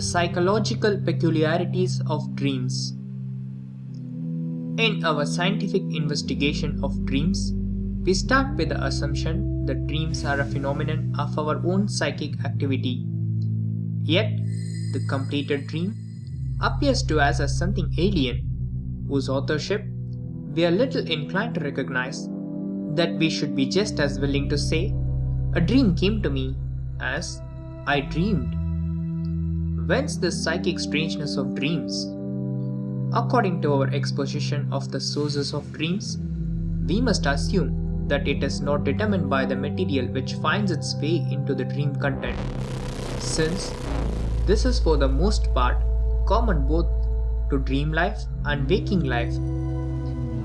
psychological peculiarities of dreams. In our scientific investigation of dreams, we start with the assumption that dreams are a phenomenon of our own psychic activity. Yet, the completed dream appears to us as something alien, whose authorship we are little inclined to recognize, that we should be just as willing to say, "A dream came to me," as "I dreamed." Whence this psychic strangeness of dreams? According to our exposition of the sources of dreams, we must assume that it is not determined by the material which finds its way into the dream content, since this is for the most part common both to dream life and waking life.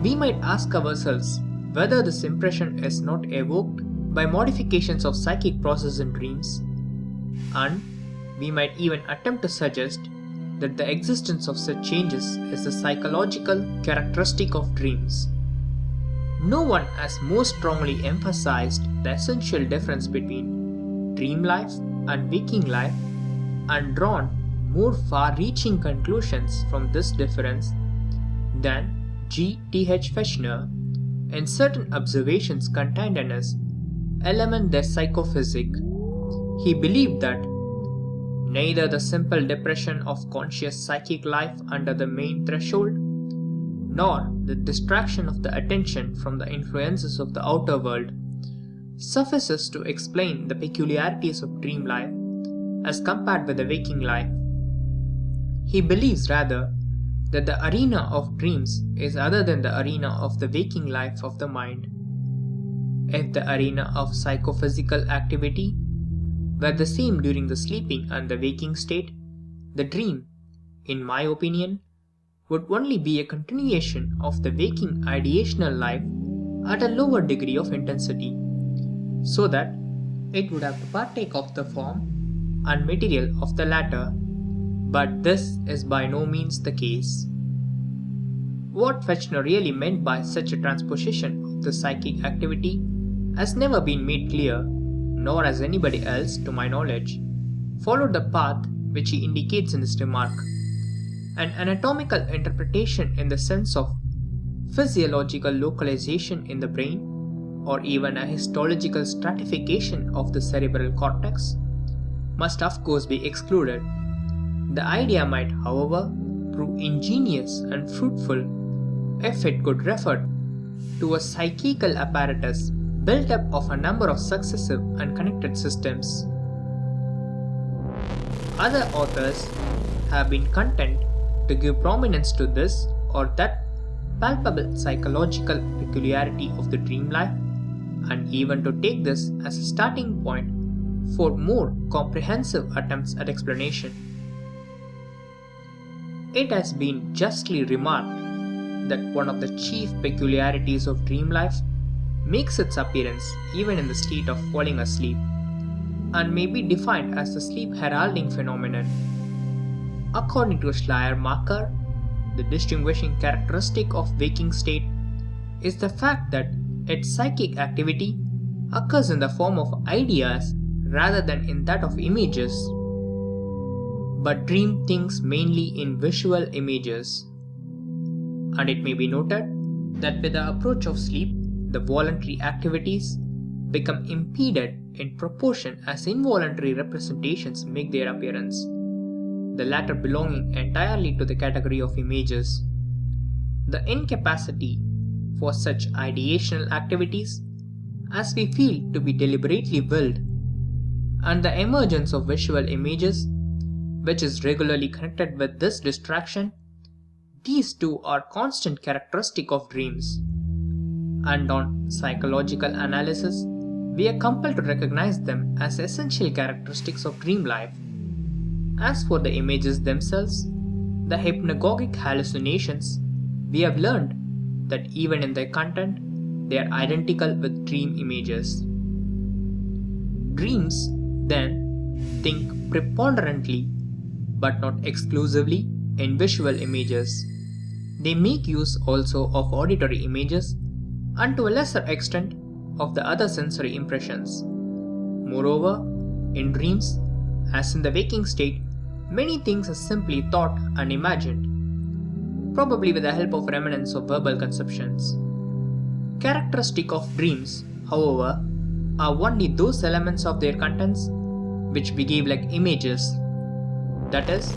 We might ask ourselves whether this impression is not evoked by modifications of psychic process in dreams, and we might even attempt to suggest that the existence of such changes is a psychological characteristic of dreams. No one has more strongly emphasized the essential difference between dream life and waking life and drawn more far-reaching conclusions from this difference than G.T.H. Fechner in certain observations contained in his Element der Psychophysik. He believed that neither the simple depression of conscious psychic life under the main threshold, nor the distraction of the attention from the influences of the outer world, suffices to explain the peculiarities of dream life as compared with the waking life. He believes rather that the arena of dreams is other than the arena of the waking life of the mind. If the arena of psychophysical activity were the same during the sleeping and the waking state, the dream, in my opinion, would only be a continuation of the waking ideational life at a lower degree of intensity, so that it would have to partake of the form and material of the latter, but this is by no means the case. What Fechner really meant by such a transposition of the psychic activity has never been made clear, nor has anybody else, to my knowledge, followed the path which he indicates in his remark. An anatomical interpretation in the sense of physiological localization in the brain, or even a histological stratification of the cerebral cortex, must of course be excluded. The idea might, however, prove ingenious and fruitful if it could refer to a psychical apparatus built up of a number of successive and connected systems. Other authors have been content to give prominence to this or that palpable psychological peculiarity of the dream life, and even to take this as a starting point for more comprehensive attempts at explanation. It has been justly remarked that one of the chief peculiarities of dream life makes its appearance even in the state of falling asleep, and may be defined as the sleep heralding phenomenon. According to Schleiermacher, the distinguishing characteristic of waking state is the fact that its psychic activity occurs in the form of ideas rather than in that of images, but dream thinks mainly in visual images. And it may be noted that with the approach of sleep, the voluntary activities become impeded in proportion as involuntary representations make their appearance, the latter belonging entirely to the category of images. The incapacity for such ideational activities as we feel to be deliberately willed, and the emergence of visual images which is regularly connected with this distraction, these two are constant characteristic of dreams, and on psychological analysis we are compelled to recognize them as essential characteristics of dream life. As for the images themselves, the hypnagogic hallucinations, we have learned that even in their content they are identical with dream images. Dreams, then, think preponderantly, but not exclusively, in visual images. They make use also of auditory images and to a lesser extent of the other sensory impressions. Moreover, in dreams, as in the waking state, many things are simply thought and imagined, probably with the help of remnants of verbal conceptions. Characteristic of dreams, however, are only those elements of their contents which behave like images, that is,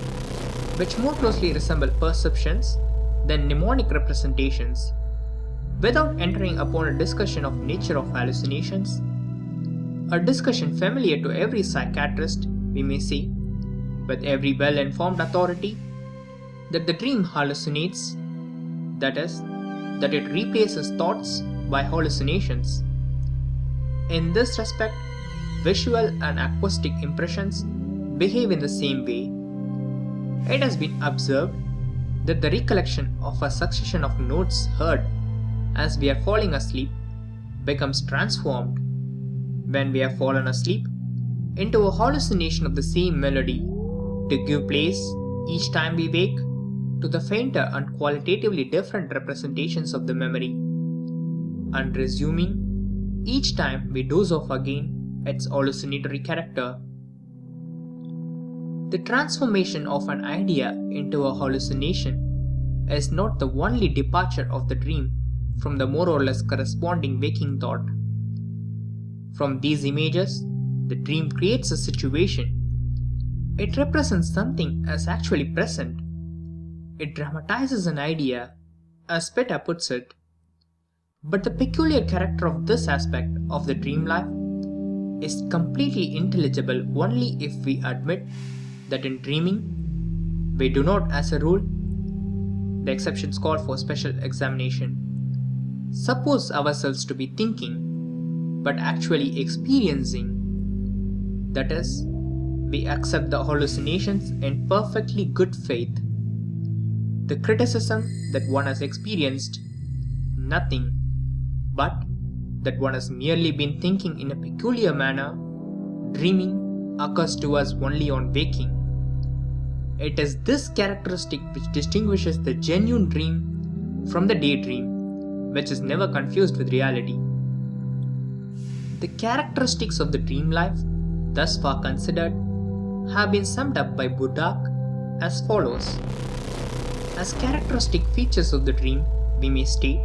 which more closely resemble perceptions than mnemonic representations. Without entering upon a discussion of nature of hallucinations, a discussion familiar to every psychiatrist, we may say, with every well-informed authority, that the dream hallucinates, that is, that it replaces thoughts by hallucinations. In this respect, visual and acoustic impressions behave in the same way. It has been observed that the recollection of a succession of notes heard as we are falling asleep becomes transformed, when we have fallen asleep, into a hallucination of the same melody to give place, each time we wake, to the fainter and qualitatively different representations of the memory, and resuming, each time we doze off again, its hallucinatory character. The transformation of an idea into a hallucination is not the only departure of the dream from the more or less corresponding waking thought. From these images, the dream creates a situation. It represents something as actually present. It dramatizes an idea, as Peta puts it. But the peculiar character of this aspect of the dream life is completely intelligible only if we admit that in dreaming, we do not, as a rule, the exceptions call for special examination, suppose ourselves to be thinking, but actually experiencing. That is, we accept the hallucinations in perfectly good faith. The criticism that one has experienced nothing, but that one has merely been thinking in a peculiar manner, dreaming, occurs to us only on waking. It is this characteristic which distinguishes the genuine dream from the daydream, which is never confused with reality. The characteristics of the dream life, thus far considered, have been summed up by Budak as follows. As characteristic features of the dream, we may state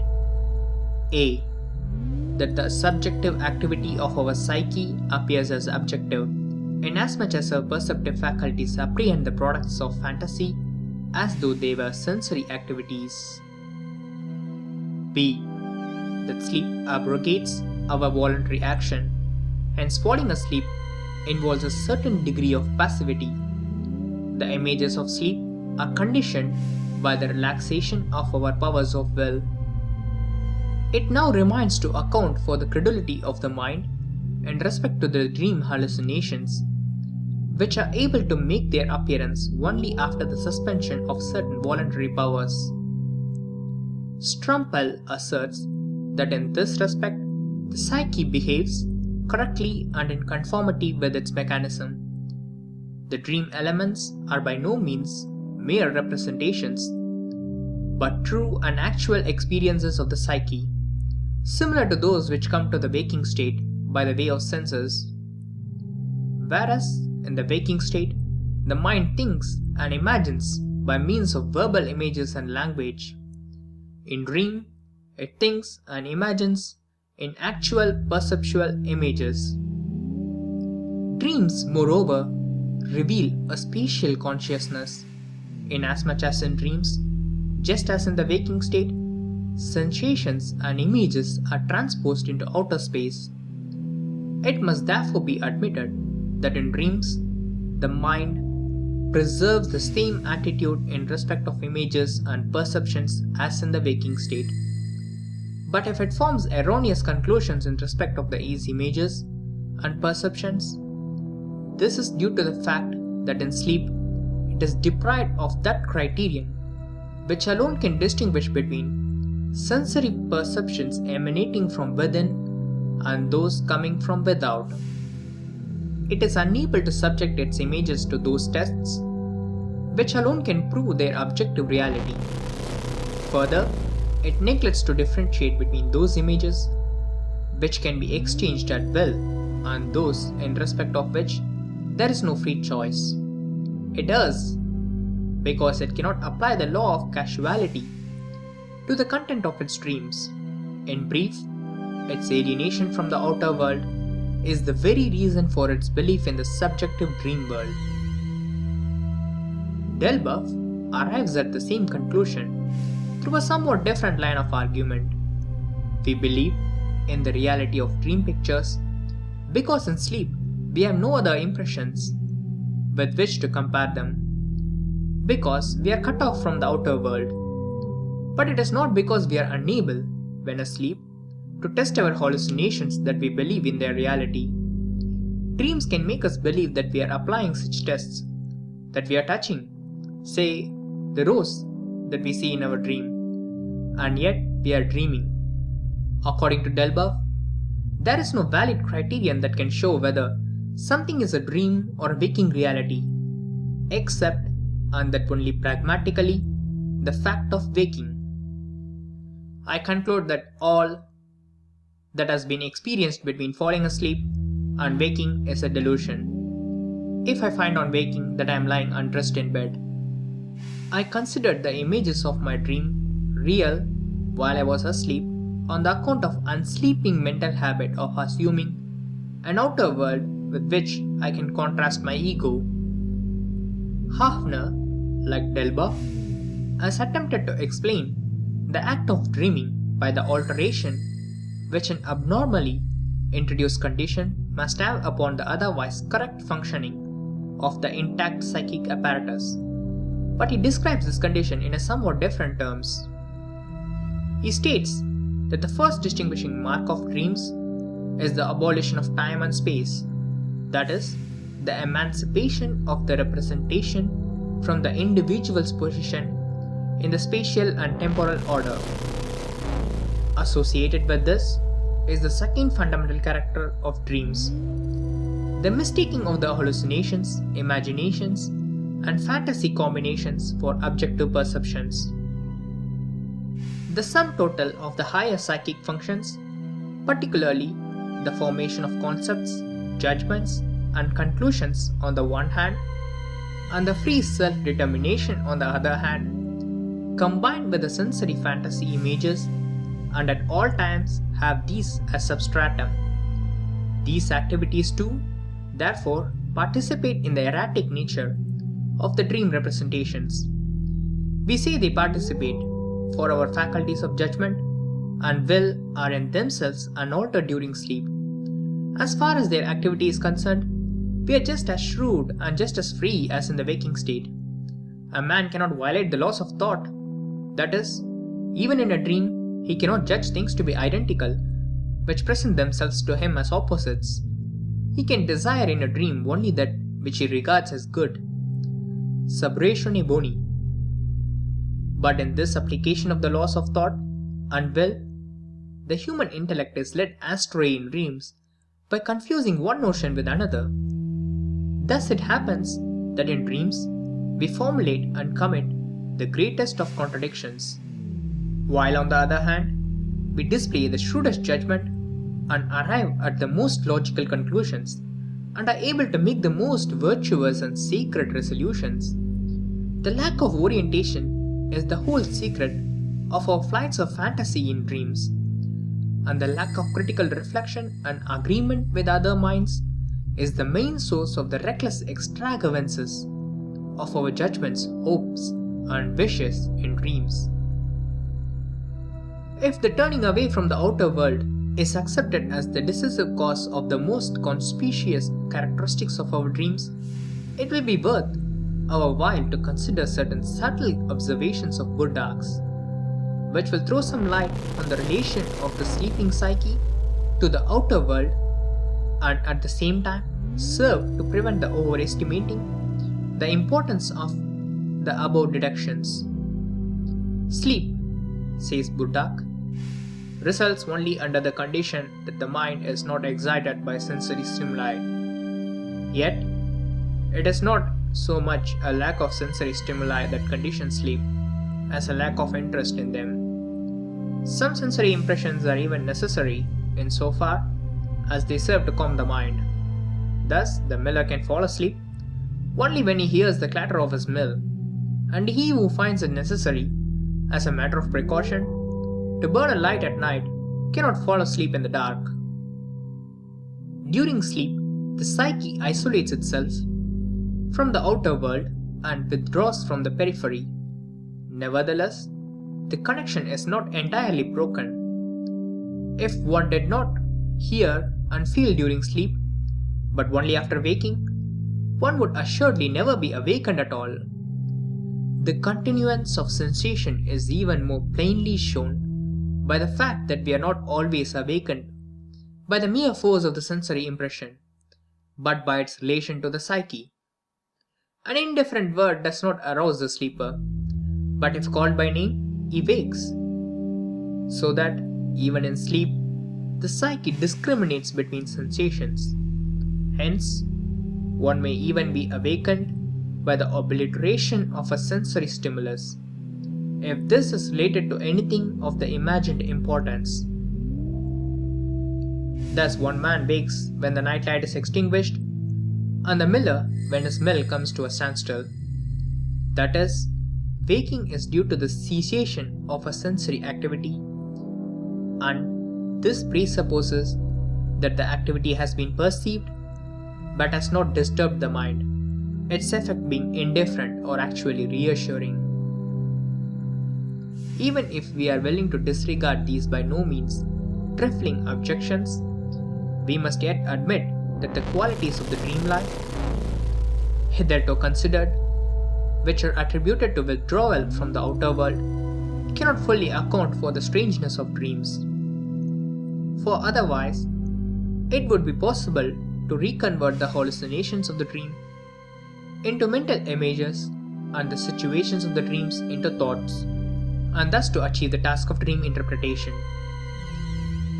A. That the subjective activity of our psyche appears as objective, inasmuch as our perceptive faculties apprehend the products of fantasy as though they were sensory activities. B. That sleep abrogates our voluntary action, hence falling asleep involves a certain degree of passivity. The images of sleep are conditioned by the relaxation of our powers of will. It now remains to account for the credulity of the mind in respect to the dream hallucinations, which are able to make their appearance only after the suspension of certain voluntary powers. Strumpel asserts that in this respect, the psyche behaves correctly and in conformity with its mechanism. The dream elements are by no means mere representations, but true and actual experiences of the psyche, similar to those which come to the waking state by the way of senses. Whereas, in the waking state, the mind thinks and imagines by means of verbal images and language. In dream, it thinks and imagines in actual perceptual images. Dreams, moreover, reveal a spatial consciousness, inasmuch as in dreams, just as in the waking state, sensations and images are transposed into outer space. It must therefore be admitted that in dreams, the mind preserves the same attitude in respect of images and perceptions as in the waking state. But if it forms erroneous conclusions in respect of these images and perceptions, this is due to the fact that in sleep it is deprived of that criterion which alone can distinguish between sensory perceptions emanating from within and those coming from without. It is unable to subject its images to those tests which alone can prove their objective reality. Further, it neglects to differentiate between those images which can be exchanged at will and those in respect of which there is no free choice. It does, because it cannot apply the law of causality to the content of its dreams. In brief, its alienation from the outer world is the very reason for its belief in the subjective dream world. Delboeuf arrives at the same conclusion through a somewhat different line of argument. We believe in the reality of dream pictures because in sleep we have no other impressions with which to compare them, because we are cut off from the outer world. But it is not because we are unable, when asleep, to test our hallucinations that we believe in their reality. Dreams can make us believe that we are applying such tests, that we are touching, say, the rose that we see in our dream, and yet we are dreaming. According to Delboeuf, there is no valid criterion that can show whether something is a dream or a waking reality, except, and that only pragmatically, the fact of waking. I conclude that all that has been experienced between falling asleep and waking is a delusion. If I find on waking that I am lying undressed in bed, I considered the images of my dream real while I was asleep on the account of unsleeping mental habit of assuming an outer world with which I can contrast my ego. Hafner, like Delboeuf, has attempted to explain the act of dreaming by the alteration which an abnormally introduced condition must have upon the otherwise correct functioning of the intact psychic apparatus. But he describes this condition in a somewhat different terms. He states that the first distinguishing mark of dreams is the abolition of time and space, that is, the emancipation of the representation from the individual's position in the spatial and temporal order. Associated with this is the second fundamental character of dreams, the mistaking of the hallucinations, imaginations, and fantasy combinations for objective perceptions. The sum total of the higher psychic functions, particularly the formation of concepts, judgments, and conclusions on the one hand, and the free self-determination on the other hand, combined with the sensory fantasy images, and at all times have these as substratum. These activities too, therefore, participate in the erratic nature of the dream representations. We say they participate, for our faculties of judgment and will are in themselves unaltered during sleep. As far as their activity is concerned, we are just as shrewd and just as free as in the waking state. A man cannot violate the laws of thought. That is, even in a dream, he cannot judge things to be identical, which present themselves to him as opposites. He can desire in a dream only that which he regards as good. Sub ratione boni. But in this application of the laws of thought and will, the human intellect is led astray in dreams by confusing one notion with another. Thus it happens that in dreams we formulate and commit the greatest of contradictions, while on the other hand we display the shrewdest judgment and arrive at the most logical conclusions and are able to make the most virtuous and sacred resolutions. The lack of orientation is the whole secret of our flights of fantasy in dreams, and the lack of critical reflection and agreement with other minds is the main source of the reckless extravagances of our judgments, hopes, and wishes in dreams. If the turning away from the outer world is accepted as the decisive cause of the most conspicuous characteristics of our dreams, it will be worth our while to consider certain subtle observations of Buddha's, which will throw some light on the relation of the sleeping psyche to the outer world and at the same time serve to prevent the overestimating the importance of the above deductions. Sleep, says Buddha, results only under the condition that the mind is not excited by sensory stimuli. Yet, it is not so much a lack of sensory stimuli that conditions sleep as a lack of interest in them. Some sensory impressions are even necessary insofar as they serve to calm the mind. Thus, the miller can fall asleep only when he hears the clatter of his mill, and he who finds it necessary, as a matter of precaution, to burn a light at night cannot fall asleep in the dark. During sleep, the psyche isolates itself from the outer world and withdraws from the periphery. Nevertheless, the connection is not entirely broken. If one did not hear and feel during sleep, but only after waking, one would assuredly never be awakened at all. The continuance of sensation is even more plainly shown by the fact that we are not always awakened by the mere force of the sensory impression, but by its relation to the psyche. An indifferent word does not arouse the sleeper, but if called by name, he wakes. So that, even in sleep, the psyche discriminates between sensations. Hence, one may even be awakened by the obliteration of a sensory stimulus, if this is related to anything of the imagined importance. Thus, one man wakes when the nightlight is extinguished, and the miller when his mill comes to a standstill. That is, waking is due to the cessation of a sensory activity, and this presupposes that the activity has been perceived but has not disturbed the mind, its effect being indifferent or actually reassuring. Even if we are willing to disregard these by no means trifling objections, we must yet admit that the qualities of the dream life, hitherto considered, which are attributed to withdrawal from the outer world, cannot fully account for the strangeness of dreams. For otherwise, it would be possible to reconvert the hallucinations of the dream into mental images and the situations of the dreams into thoughts, and thus to achieve the task of dream interpretation.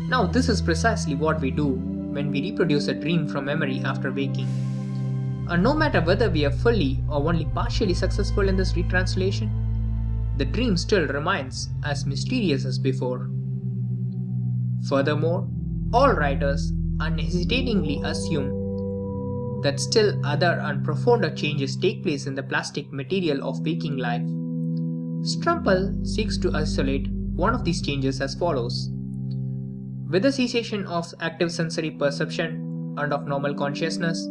Now, this is precisely what we do when we reproduce a dream from memory after waking. And no matter whether we are fully or only partially successful in this retranslation, the dream still remains as mysterious as before. Furthermore, all writers unhesitatingly assume that still other and profounder changes take place in the plastic material of waking life. Strumpel seeks to isolate one of these changes as follows. With the cessation of active sensory perception and of normal consciousness,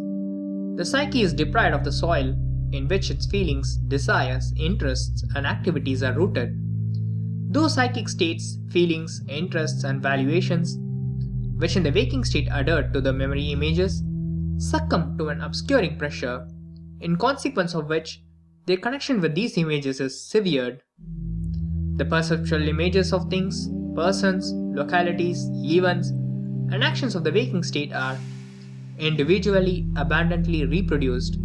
the psyche is deprived of the soil in which its feelings, desires, interests, and activities are rooted. Those psychic states, feelings, interests, and valuations, which in the waking state adhere to the memory images, succumb to an obscuring pressure, in consequence of which their connection with these images is severed. The perceptual images of things, persons, localities, events, and actions of the waking state are individually abundantly reproduced,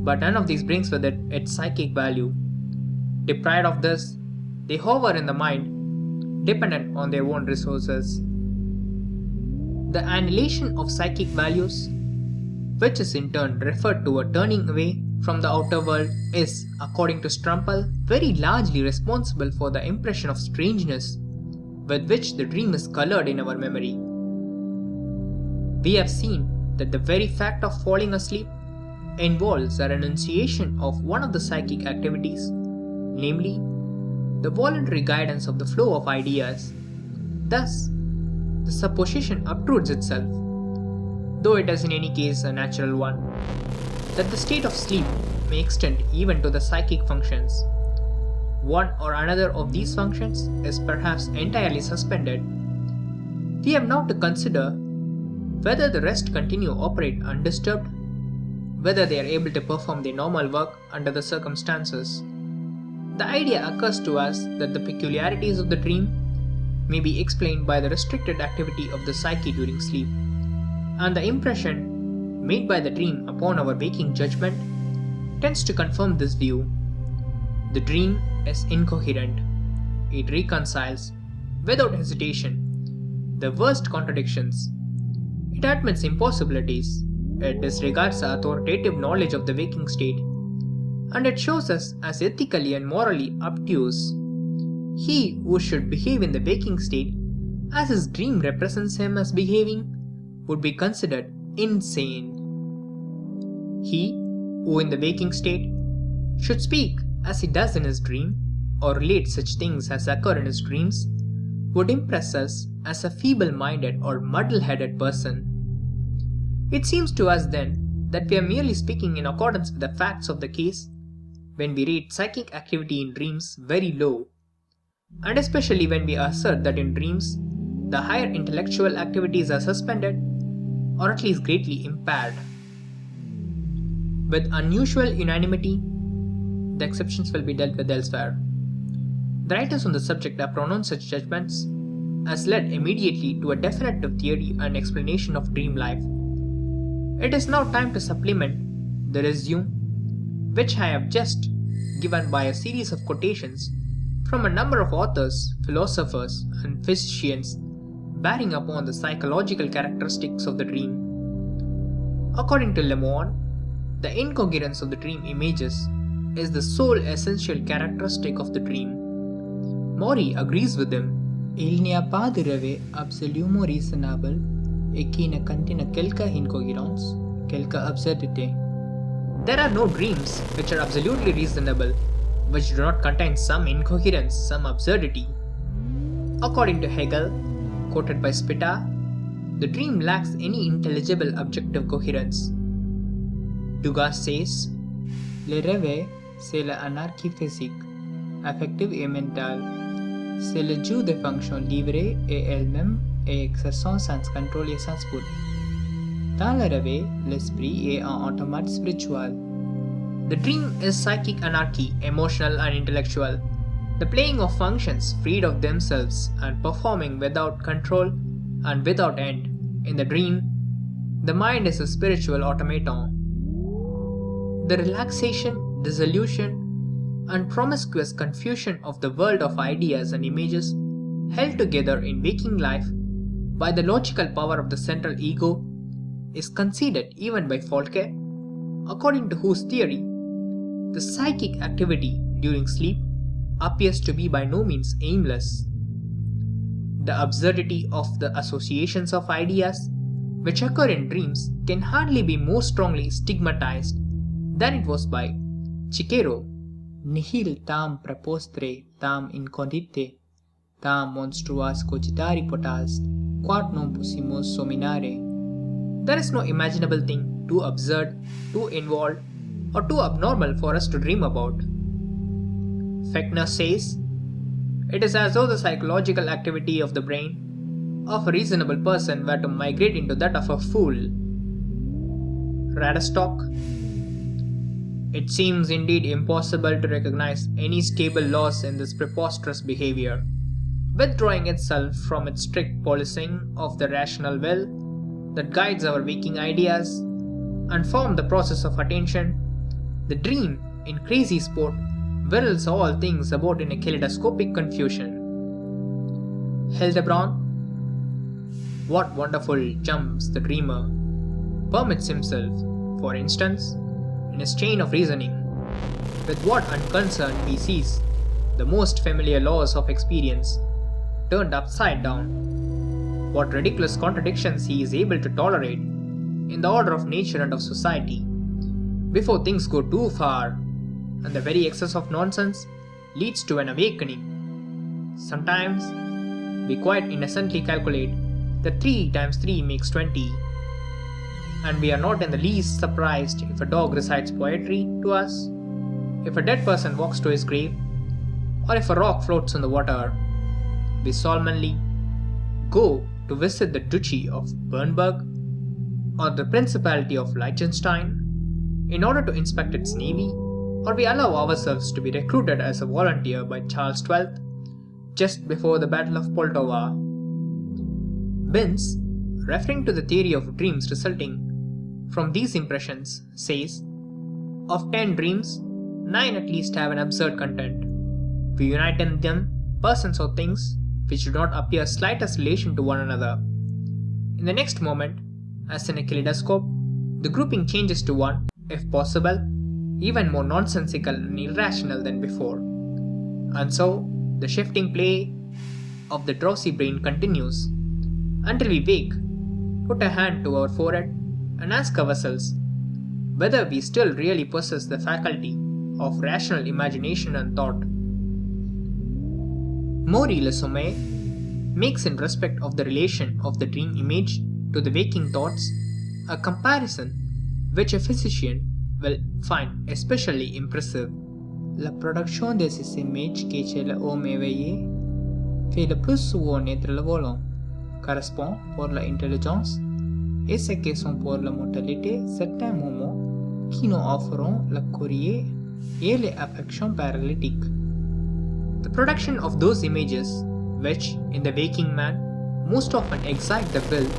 but none of these brings with it its psychic value. Deprived of this, they hover in the mind, dependent on their own resources. The annihilation of psychic values, which is in turn referred to a turning away from the outer world, is, according to Strumpel, very largely responsible for the impression of strangeness with which the dream is colored in our memory. We have seen that the very fact of falling asleep involves a renunciation of one of the psychic activities, namely, the voluntary guidance of the flow of ideas. Thus, the supposition obtrudes itself, though it is in any case a natural one, that the state of sleep may extend even to the psychic functions. One or another of these functions is perhaps entirely suspended. We have now to consider whether the rest continue to operate undisturbed, whether they are able to perform their normal work under the circumstances. The idea occurs to us that the peculiarities of the dream may be explained by the restricted activity of the psyche during sleep, and the impression made by the dream upon our waking judgment tends to confirm this view. The dream is incoherent. It reconciles, without hesitation, the worst contradictions. It admits impossibilities. It disregards the authoritative knowledge of the waking state, and it shows us as ethically and morally obtuse. He who should behave in the waking state as his dream represents him as behaving would be considered insane. He who in the waking state should speak as he does in his dream or relate such things as occur in his dreams would impress us as a feeble minded or muddle headed person. It seems to us then that we are merely speaking in accordance with the facts of the case when we rate psychic activity in dreams very low, and especially when we assert that in dreams the higher intellectual activities are suspended or at least greatly impaired. With unusual unanimity, the exceptions will be dealt with elsewhere. The writers on the subject have pronounced such judgments as led immediately to a definitive theory and explanation of dream life. It is now time to supplement the resume which I have just given by a series of quotations from a number of authors, philosophers, and physicians bearing upon the psychological characteristics of the dream. According to Lemon, the incoherence of the dream images is the sole essential characteristic of the dream. Mori agrees with him. Il n'y a pas de rêve absolument raisonnable et qui ne contienne quelque incohérence, quelque absurdité. There are no dreams which are absolutely reasonable, which do not contain some incoherence, some absurdity. According to Hegel, quoted by Spitta, the dream lacks any intelligible objective coherence. Dugas says, Le rêve, c'est l'anarchie physique, affective et mentale. C'est le jeu de fonctions livrées et elles-mêmes et exerçant sans contrôle et sans but. Dans le rêve, l'esprit est un automate spiritual. The dream is psychic anarchy, emotional and intellectual. The playing of functions freed of themselves and performing without control and without end. In the dream, the mind is a spiritual automaton. The relaxation, dissolution, and promiscuous confusion of the world of ideas and images held together in waking life by the logical power of the central ego is conceded even by Folke, according to whose theory, the psychic activity during sleep appears to be by no means aimless. The absurdity of the associations of ideas which occur in dreams can hardly be more strongly stigmatized than it was by Cicero. Nihil tam prepostre tam incondite, tam monstruas cogitari potast, quod non possimus sominare. There is no imaginable thing too absurd, too involved, or too abnormal for us to dream about. Fechner says, it is as though the psychological activity of the brain of a reasonable person were to migrate into that of a fool. Radestock, it seems indeed impossible to recognize any stable laws in this preposterous behavior, withdrawing itself from its strict policing of the rational will that guides our waking ideas and form the process of attention. The dream, in crazy sport, whirls all things about in a kaleidoscopic confusion. Hildebrand, what wonderful jumps the dreamer permits himself, for instance, in his chain of reasoning. With what unconcern he sees the most familiar laws of experience turned upside down. What ridiculous contradictions he is able to tolerate in the order of nature and of society before things go too far, and the very excess of nonsense leads to an awakening. Sometimes we quite innocently calculate that 3 times 3 makes 20, and we are not in the least surprised if a dog recites poetry to us, if a dead person walks to his grave, or if a rock floats in the water. We solemnly go to visit the Duchy of Bernburg or the Principality of Liechtenstein in order to inspect its navy, or we allow ourselves to be recruited as a volunteer by Charles XII just before the Battle of Poltava. Binz, referring to the theory of dreams resulting from these impressions, says, of 10 dreams, 9 at least have an absurd content. We unite in them persons or things which do not appear slightest relation to one another. In the next moment, as in a kaleidoscope, the grouping changes to one, if possible, even more nonsensical and irrational than before. And so, the shifting play of the drowsy brain continues until we wake, put a hand to our forehead, and ask ourselves whether we still really possess the faculty of rational imagination and thought. Maury Lesomé makes, in respect of the relation of the dream image to the waking thoughts, a comparison which a physician will find especially impressive. La production de ces images que chez l'homme éveillé fait le plus souvent naître le volant, correspond pour l'intelligence et ce qui sont pour la mortalité certains moments qui nous offront la courrier et les affections paralytiques. The production of those images, which in the waking man most often excite the will,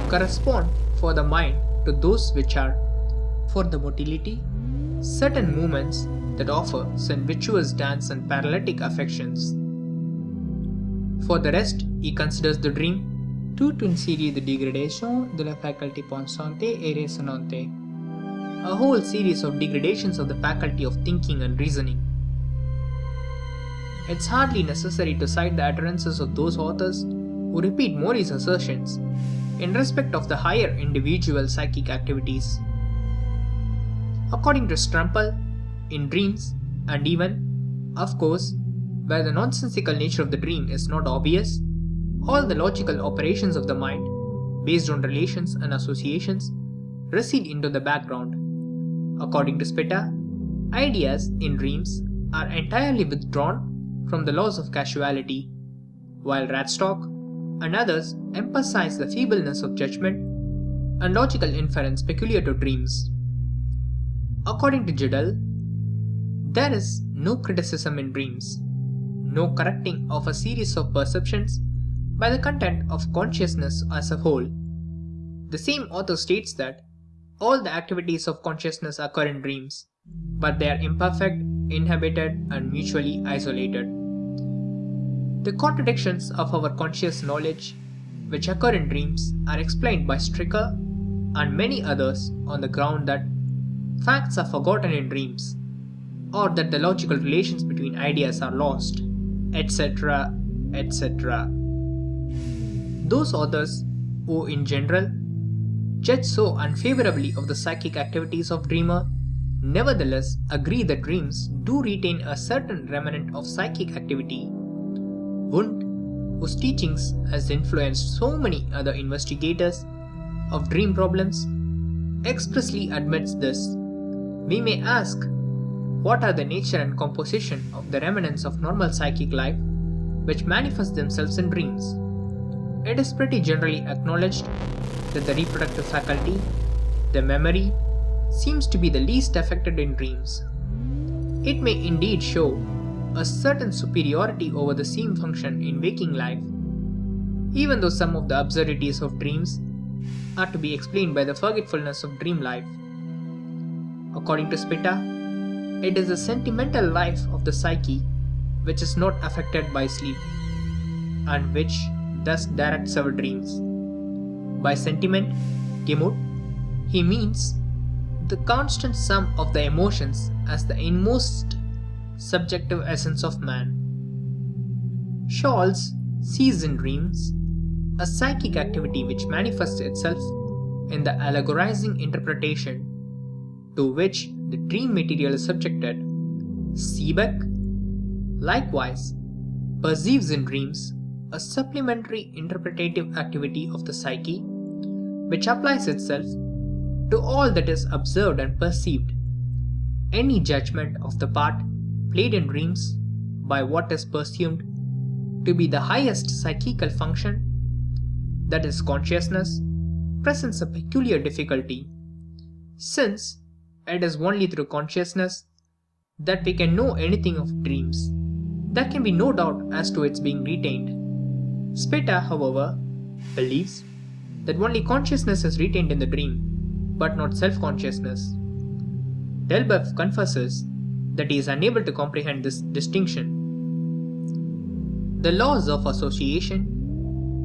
correspond for the mind to those which are, for the motility, certain movements that offer sensuous dance and paralytic affections. For the rest, he considers the dream toute une série de dégradations de la faculté pensante et raisonnante, a whole series of degradations of the faculty of thinking and reasoning. It's hardly necessary to cite the utterances of those authors who repeat Maury's assertions in respect of the higher individual psychic activities. According to Strumpel, in dreams, and even, of course, where the nonsensical nature of the dream is not obvious, all the logical operations of the mind, based on relations and associations, recede into the background. According to Spitta, ideas in dreams are entirely withdrawn from the laws of causality, while Radstock and others emphasize the feebleness of judgment and logical inference peculiar to dreams. According to Judell, there is no criticism in dreams, no correcting of a series of perceptions by the content of consciousness as a whole. The same author states that all the activities of consciousness occur in dreams, but they are imperfect, inhibited, and mutually isolated. The contradictions of our conscious knowledge, which occur in dreams, are explained by Stricker and many others on the ground that facts are forgotten in dreams, or that the logical relations between ideas are lost, etc., etc. Those authors who, in general, judge so unfavorably of the psychic activities of dreamer, nevertheless agree that dreams do retain a certain remnant of psychic activity. Wundt, whose teachings has influenced so many other investigators of dream problems, expressly admits this. We may ask, what are the nature and composition of the remnants of normal psychic life which manifest themselves in dreams? It is pretty generally acknowledged that the reproductive faculty, the memory, seems to be the least affected in dreams. It may indeed show a certain superiority over the same function in waking life, even though some of the absurdities of dreams are to be explained by the forgetfulness of dream life. According to Spitta, it is the sentimental life of the psyche which is not affected by sleep, and which thus directs our dreams. By sentiment, Gemut, he means the constant sum of the emotions as the inmost subjective essence of man. Scholz sees in dreams a psychic activity which manifests itself in the allegorizing interpretation to which the dream material is subjected. Seebeck, likewise, perceives in dreams a supplementary interpretative activity of the psyche which applies itself to all that is observed and perceived. Any judgment of the part played in dreams by what is presumed to be the highest psychical function, that is consciousness, presents a peculiar difficulty, since it is only through consciousness that we can know anything of dreams. There can be no doubt as to its being retained. Spitta, however, believes that only consciousness is retained in the dream, but not self-consciousness. Delboeuf confesses that he is unable to comprehend this distinction. The laws of association,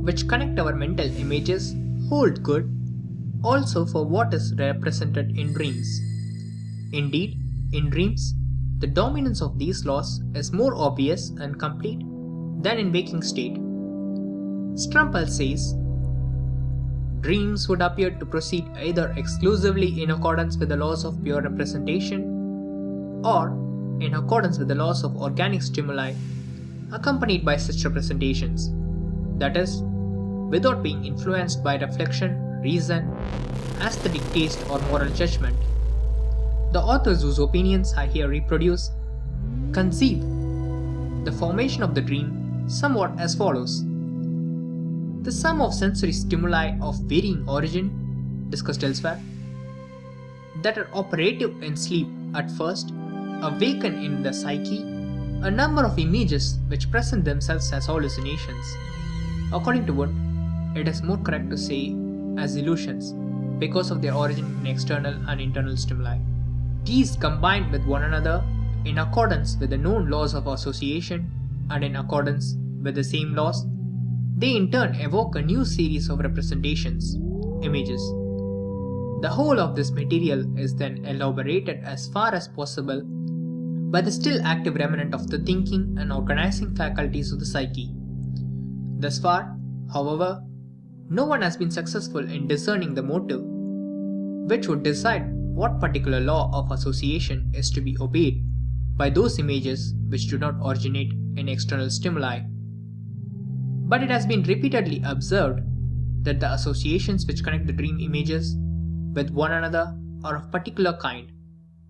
which connect our mental images, hold good also for what is represented in dreams. Indeed, in dreams, the dominance of these laws is more obvious and complete than in waking state. Strumpel says, dreams would appear to proceed either exclusively in accordance with the laws of pure representation or in accordance with the laws of organic stimuli accompanied by such representations, that is, without being influenced by reflection, reason, aesthetic taste, or moral judgment. The authors whose opinions I here reproduce conceive the formation of the dream somewhat as follows. The sum of sensory stimuli of varying origin, discussed elsewhere, that are operative in sleep at first, awaken in the psyche a number of images which present themselves as hallucinations. According to Wood, it is more correct to say as illusions because of their origin in external and internal stimuli. These combined with one another in accordance with the known laws of association and in accordance with the same laws, they in turn evoke a new series of representations, images. The whole of this material is then elaborated as far as possible by the still active remnant of the thinking and organizing faculties of the psyche. Thus far, however, no one has been successful in discerning the motive which would decide what particular law of association is to be obeyed by those images which do not originate in external stimuli. But it has been repeatedly observed that the associations which connect the dream images with one another are of particular kind,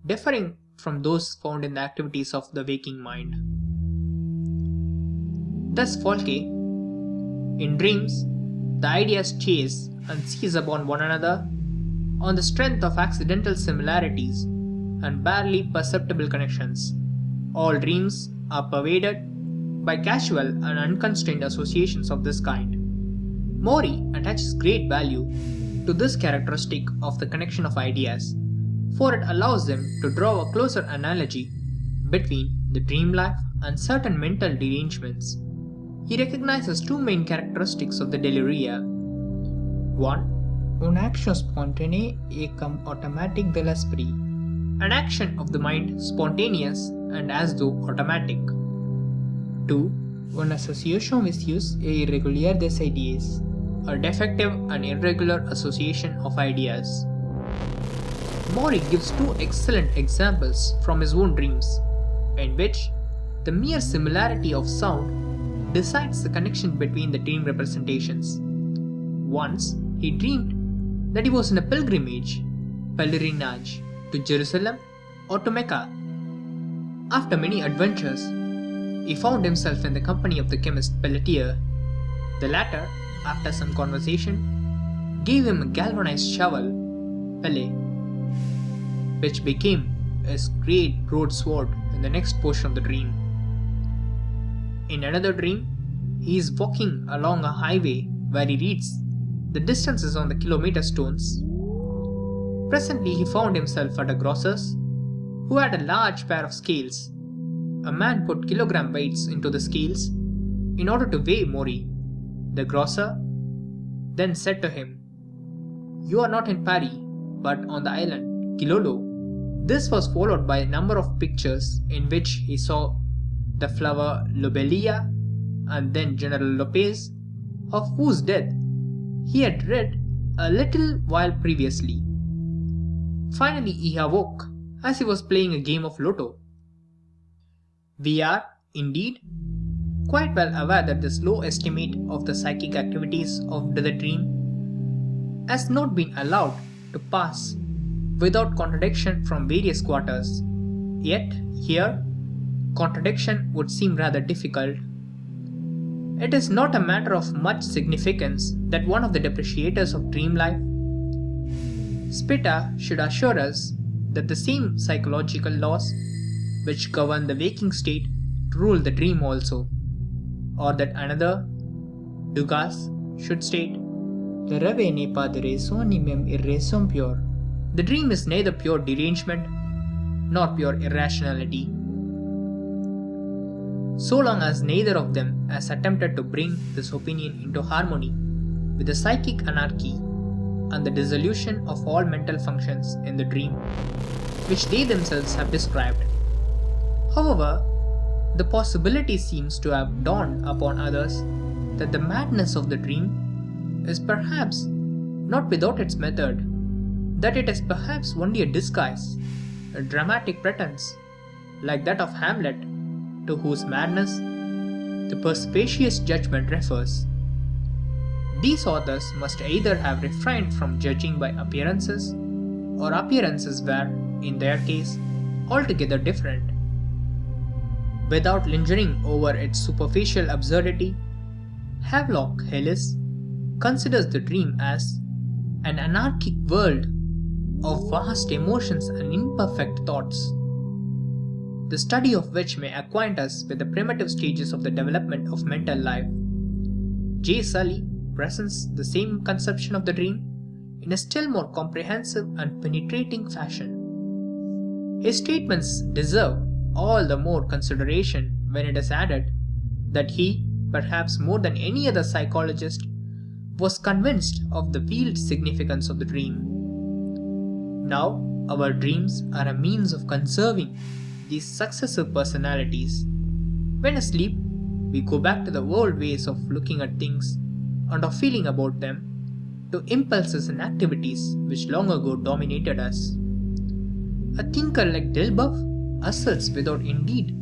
differing from those found in the activities of the waking mind. Thus, Folke, in dreams, the ideas chase and seize upon one another on the strength of accidental similarities and barely perceptible connections. All dreams are pervaded by casual and unconstrained associations of this kind. Mori attaches great value to this characteristic of the connection of ideas, for it allows him to draw a closer analogy between the dream life and certain mental derangements. He recognizes two main characteristics of the deliria. 1. Une action spontanée et comme automatique de l'esprit. An action of the mind spontaneous and as though automatic. 2. Une association vicieuse et irrégulière des idées. A defective and irregular association of ideas. Mori gives two excellent examples from his own dreams, in which the mere similarity of sound decides the connection between the dream representations. Once, he dreamed that he was in a pelerinage, to Jerusalem or to Mecca. After many adventures, he found himself in the company of the chemist Pelletier. The latter, after some conversation, gave him a galvanized shovel, Pelle, which became his great broadsword in the next portion of the dream. In another dream, he is walking along a highway where he reads the distances on the kilometer stones. Presently, he found himself at a grocer's who had a large pair of scales. A man put kilogram weights into the scales in order to weigh Mori. The grocer then said to him, "You are not in Paris, but on the island Kilolo." This was followed by a number of pictures in which he saw the flower Lobelia and then General Lopez, of whose death he had read a little while previously. Finally, he awoke as he was playing a game of Lotto. We are, indeed, quite well aware that this low estimate of the psychic activities of the dream has not been allowed to pass without contradiction from various quarters. Yet, here, contradiction would seem rather difficult. It is not a matter of much significance that one of the depreciators of dream life, Spita, should assure us that the same psychological laws which govern the waking state rule the dream also, or that another, Dugas, should state, Le rêve n'est pas de raison ni même irraison pure. The dream is neither pure derangement nor pure irrationality. So long as neither of them has attempted to bring this opinion into harmony with the psychic anarchy and the dissolution of all mental functions in the dream, which they themselves have described. However, the possibility seems to have dawned upon others that the madness of the dream is perhaps not without its method, that it is perhaps only a disguise, a dramatic pretense, like that of Hamlet, to whose madness the perspicacious judgment refers. These authors must either have refrained from judging by appearances, or appearances were, in their case, altogether different. Without lingering over its superficial absurdity, Havelock Ellis considers the dream as an anarchic world of vast emotions and imperfect thoughts, the study of which may acquaint us with the primitive stages of the development of mental life. J. Sully presents the same conception of the dream in a still more comprehensive and penetrating fashion. His statements deserve all the more consideration when it is added that he, perhaps more than any other psychologist, was convinced of the veiled significance of the dream. Now, our dreams are a means of conserving these successive personalities. When asleep, we go back to the old ways of looking at things and of feeling about them, to impulses and activities which long ago dominated us. A thinker like Delboeuf asserts without indeed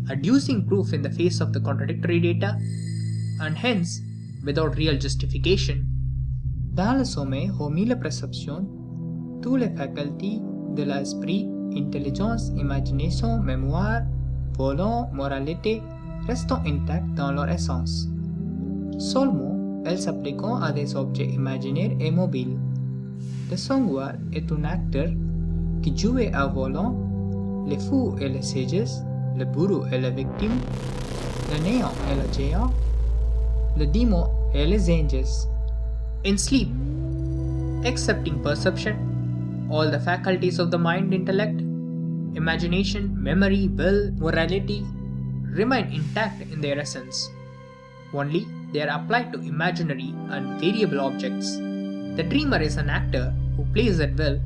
adducing proof in the face of the contradictory data, and hence without real justification. Dans le sommeil, hormis la perception, toutes les facultés de l'esprit, intelligence, imagination, mémoire, volant, moralité, restent intactes dans leur essence. Seulement, elles s'appliquent à des objets imaginaires et mobiles. Le songeur est un acteur qui joue à volant, les fous et les sages, le bourreau et la victime, le néant et le géant, le démon et les anges. In sleep, excepting perception, all the faculties of the mind, intellect, imagination, memory, will, morality remain intact in their essence. Only they are applied to imaginary and variable objects. The dreamer is an actor who plays at will,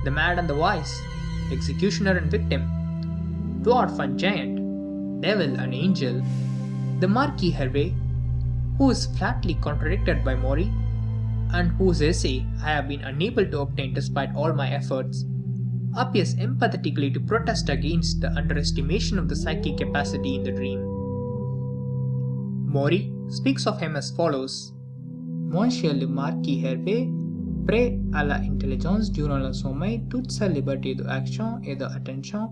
the mad and the wise, executioner and victim, dwarf and giant, devil and angel. The Marquis Hervé, who is flatly contradicted by Maury, and whose essay I have been unable to obtain despite all my efforts, appears empathetically to protest against the underestimation of the psychic capacity in the dream. Maury speaks of him as follows. Monsieur le Marquis Hervé, prêt à l'intelligence durant le sommeil toute sa liberté d'action et d'attention,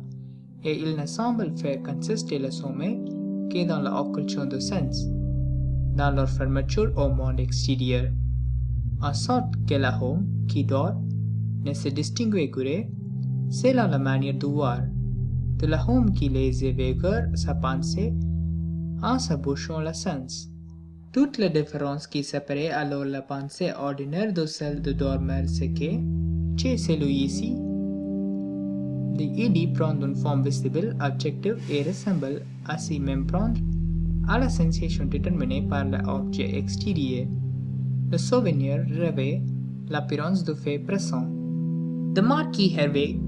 et il ne semble faire consister le sommeil que dans l'occultation de sens, dans leur fermeture au monde extérieur, en sorte que l'homme qui dort ne se distingue guère, selon la manière de voir, de l'homme qui les éveilleur sa pensée en s'abouchant le sens. Toute la différence qui séparait alors la pensée ordinaire de celle de dormir, c'est que, chez celui-ci, l'idée prend une forme visible, objective et ressemble ainsi même prendre à la sensation déterminée par l'objet extérieur. Le souvenir revêt l'apparence du fait présent. The Marquis Hervé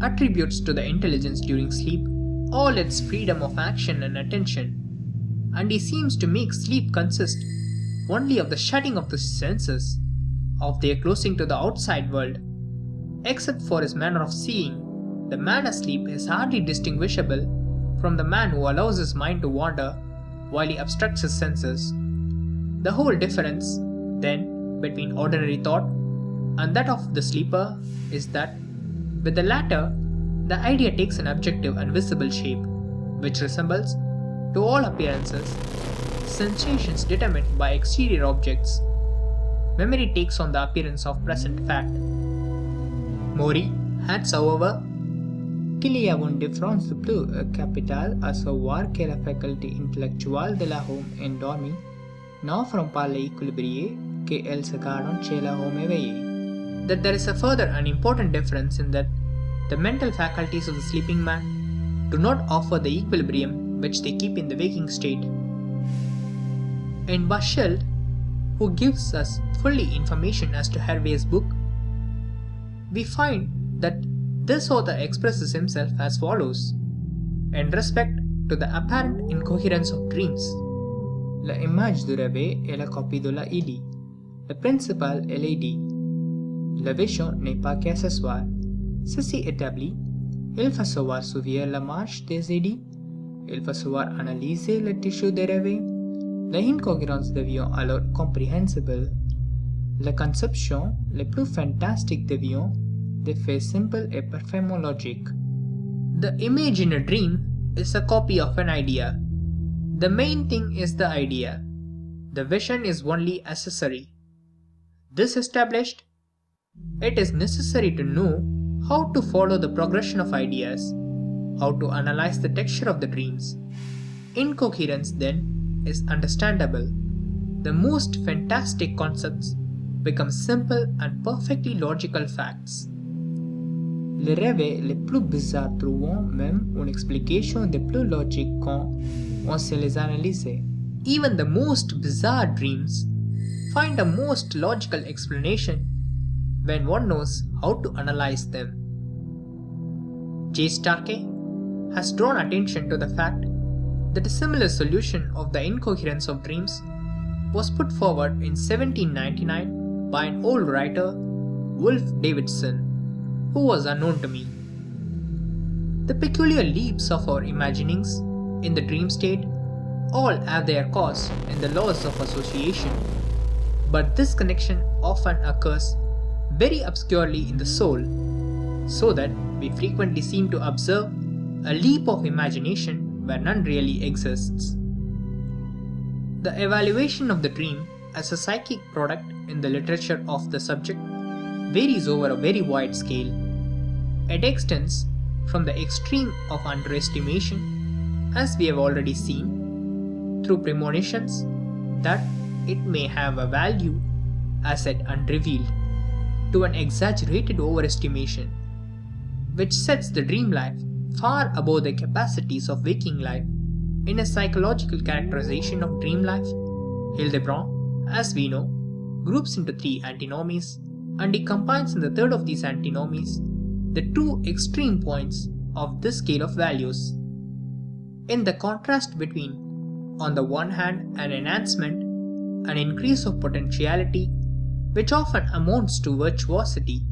attributes to the intelligence during sleep all its freedom of action and attention, and he seems to make sleep consist only of the shutting of the senses, of their closing to the outside world. Except for his manner of seeing, the man asleep is hardly distinguishable from the man who allows his mind to wander while he obstructs his senses. The whole difference, then, between ordinary thought and that of the sleeper is that, with the latter, the idea takes an objective and visible shape, which resembles, to all appearances, sensations determined by exterior objects. Memory takes on the appearance of present fact. Maury adds, however, qu'il y a une différence plus capitale à savoir que la faculté intellectuelle de l'homme endormi n'offre pas l'équilibre qu'elle se garde chez l'homme éveillé. That there is a further and important difference in that the mental faculties of the sleeping man do not offer the equilibrium which they keep in the waking state. In Baschild, who gives us fully information as to Hervé's book, we find that this author expresses himself as follows, in respect to the apparent incoherence of dreams. L'image du réveil est la copie de la idée. Le principal est l'idée. La vision n'est pas qu'accessoire. Ceci établi, il faut savoir suivre la marche des idées, il faut savoir analyser le tissu des rêves. L'incohérence devient alors compréhensible. La conception les plus fantastiques devient des faits simples et parfaitement logiques. The image in a dream is a copy of an idea. The main thing is the idea. The vision is only accessory. This established, it is necessary to know how to follow the progression of ideas, how to analyze the texture of the dreams. Incoherence, then, is understandable. The most fantastic concepts become simple and perfectly logical facts. Les rêves les plus bizarres trouvent même une explication des plus logiques quand on sait les analyser. Even the most bizarre dreams find a most logical explanation when one knows how to analyze them. J. Starkey has drawn attention to the fact that a similar solution of the incoherence of dreams was put forward in 1799 by an old writer, Wolf Davidson, who was unknown to me. The peculiar leaps of our imaginings in the dream state all have their cause in the laws of association, but this connection often occurs very obscurely in the soul, so that we frequently seem to observe a leap of imagination where none really exists. The evaluation of the dream as a psychic product in the literature of the subject varies over a very wide scale. It extends from the extreme of underestimation, as we have already seen, through premonitions that it may have a value as yet unrevealed, to an exaggerated overestimation, which sets the dream life far above the capacities of waking life. In a psychological characterization of dream life, Hildebrand, as we know, groups into three antinomies, and he combines in the third of these antinomies the two extreme points of this scale of values. In the contrast between, on the one hand, an enhancement, an increase of potentiality, which often amounts to virtuosity,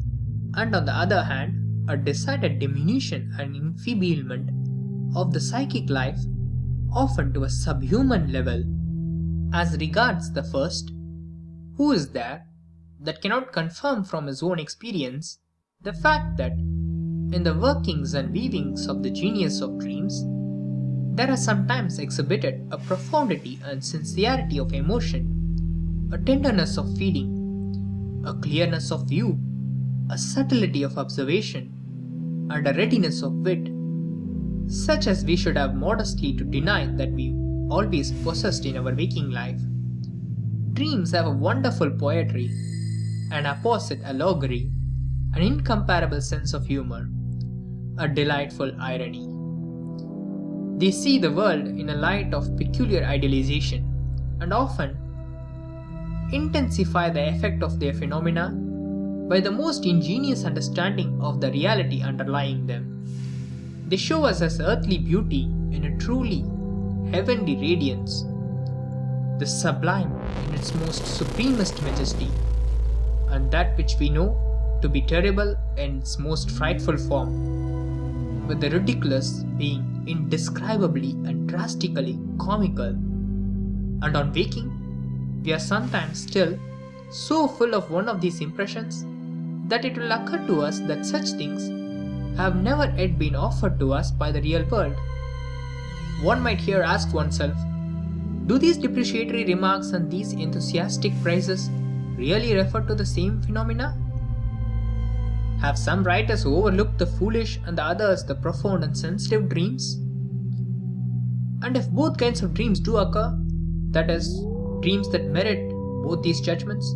and on the other hand, a decided diminution and enfeeblement of the psychic life, often to a subhuman level. As regards the first, who is there that cannot confirm from his own experience the fact that in the workings and weavings of the genius of dreams, there are sometimes exhibited a profundity and sincerity of emotion, a tenderness of feeling, a clearness of view, a subtlety of observation, and a readiness of wit, such as we should have modestly to deny that we always possessed in our waking life. Dreams have a wonderful poetry, an apposite allegory, an incomparable sense of humor, a delightful irony. They see the world in a light of peculiar idealization, and often intensify the effect of their phenomena by the most ingenious understanding of the reality underlying them. They show us as earthly beauty in a truly heavenly radiance, the sublime in its most supremest majesty, and that which we know to be terrible in its most frightful form, with the ridiculous being indescribably and drastically comical. And on waking, we are sometimes still so full of one of these impressions that it will occur to us that such things have never yet been offered to us by the real world. One might here ask oneself, do these depreciatory remarks and these enthusiastic praises really refer to the same phenomena? Have some writers overlooked the foolish and the others the profound and sensitive dreams? And if both kinds of dreams do occur, that is, dreams that merit both these judgments,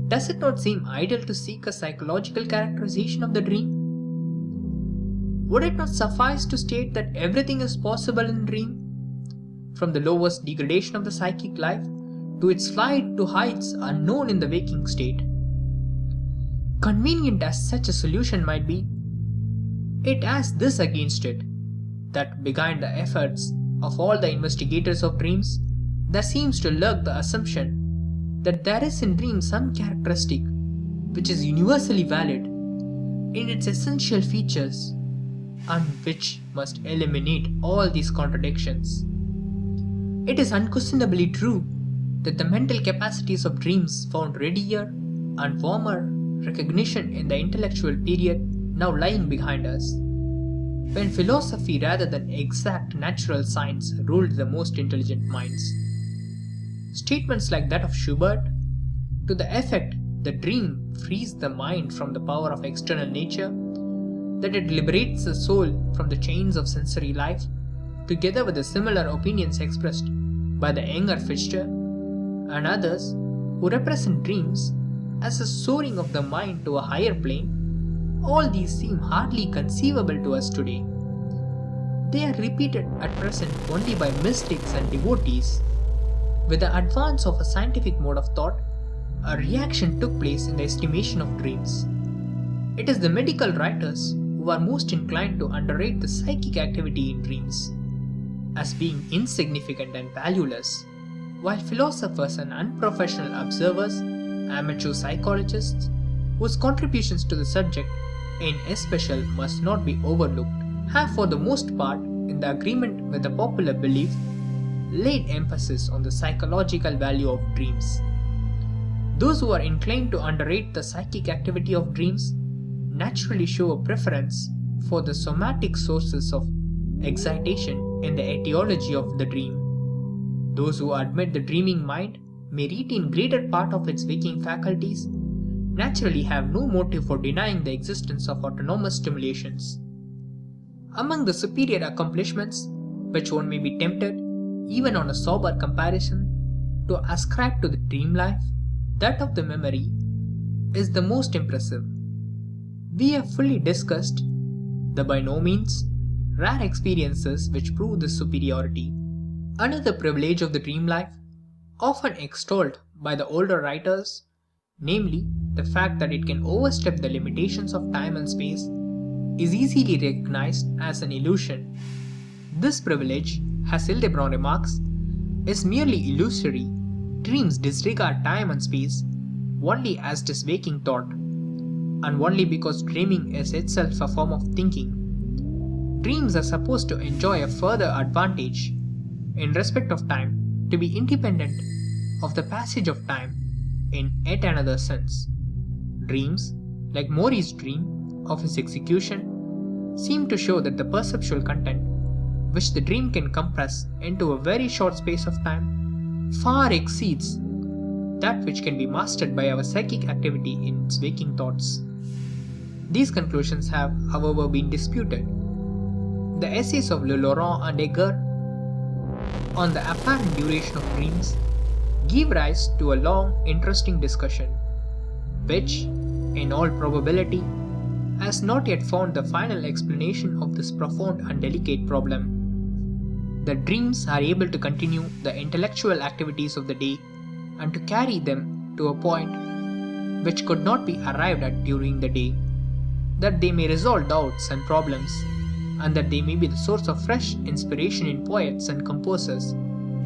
does it not seem idle to seek a psychological characterization of the dream? Would it not suffice to state that everything is possible in dream, from the lowest degradation of the psychic life to its flight to heights unknown in the waking state? Convenient as such a solution might be, it has this against it, that behind the efforts of all the investigators of dreams, there seems to lurk the assumption that there is in dreams some characteristic which is universally valid in its essential features and which must eliminate all these contradictions. It is unquestionably true that the mental capacities of dreams found readier and warmer recognition in the intellectual period now lying behind us, when philosophy rather than exact natural science ruled the most intelligent minds. Statements like that of Schubert, to the effect the dream frees the mind from the power of external nature, that it liberates the soul from the chains of sensory life, together with the similar opinions expressed by the younger Fichte and others who represent dreams as a soaring of the mind to a higher plane, all these seem hardly conceivable to us today. They are repeated at present only by mystics and devotees. With the advance of a scientific mode of thought, a reaction took place in the estimation of dreams. It is the medical writers who are most inclined to underrate the psychic activity in dreams as being insignificant and valueless, while philosophers and unprofessional observers, amateur psychologists, whose contributions to the subject in especial must not be overlooked, have for the most part, in the agreement with the popular belief, laid emphasis on the psychological value of dreams. Those who are inclined to underrate the psychic activity of dreams naturally show a preference for the somatic sources of excitation in the etiology of the dream. Those who admit the dreaming mind may retain greater part of its waking faculties naturally have no motive for denying the existence of autonomous stimulations. Among the superior accomplishments which one may be tempted, even on a sober comparison, to ascribe to the dream life, that of the memory is the most impressive. We have fully discussed the by no means rare experiences which prove this superiority. Another privilege of the dream life, often extolled by the older writers, namely the fact that it can overstep the limitations of time and space, is easily recognized as an illusion. This privilege, as Hildebrand remarks, is merely illusory. Dreams disregard time and space only as does waking thought, and only because dreaming is itself a form of thinking. Dreams are supposed to enjoy a further advantage in respect of time, to be independent of the passage of time in yet another sense. Dreams, like Maury's dream of his execution, seem to show that the perceptual content which the dream can compress into a very short space of time far exceeds that which can be mastered by our psychic activity in its waking thoughts. These conclusions have, however, been disputed. The essays of Le Laurent and Egger on the apparent duration of dreams give rise to a long, interesting discussion, which, in all probability, has not yet found the final explanation of this profound and delicate problem. The dreams are able to continue the intellectual activities of the day and to carry them to a point which could not be arrived at during the day, that they may resolve doubts and problems, and that they may be the source of fresh inspiration in poets and composers,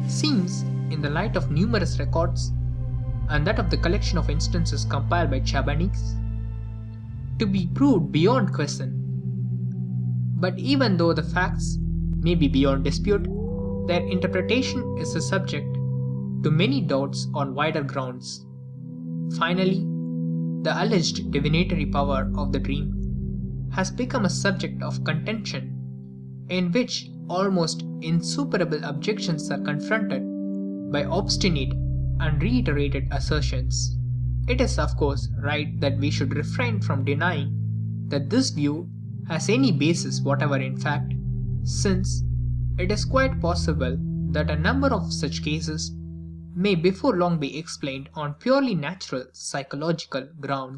seems, in the light of numerous records, and that of the collection of instances compiled by Chabanix, to be proved beyond question. But even though the facts may be beyond dispute, their interpretation is a subject to many doubts on wider grounds. Finally, the alleged divinatory power of the dream has become a subject of contention, in which almost insuperable objections are confronted by obstinate and reiterated assertions. It is, of course, right that we should refrain from denying that this view has any basis whatever in fact, since it is quite possible that a number of such cases may before long be explained on purely natural psychological grounds.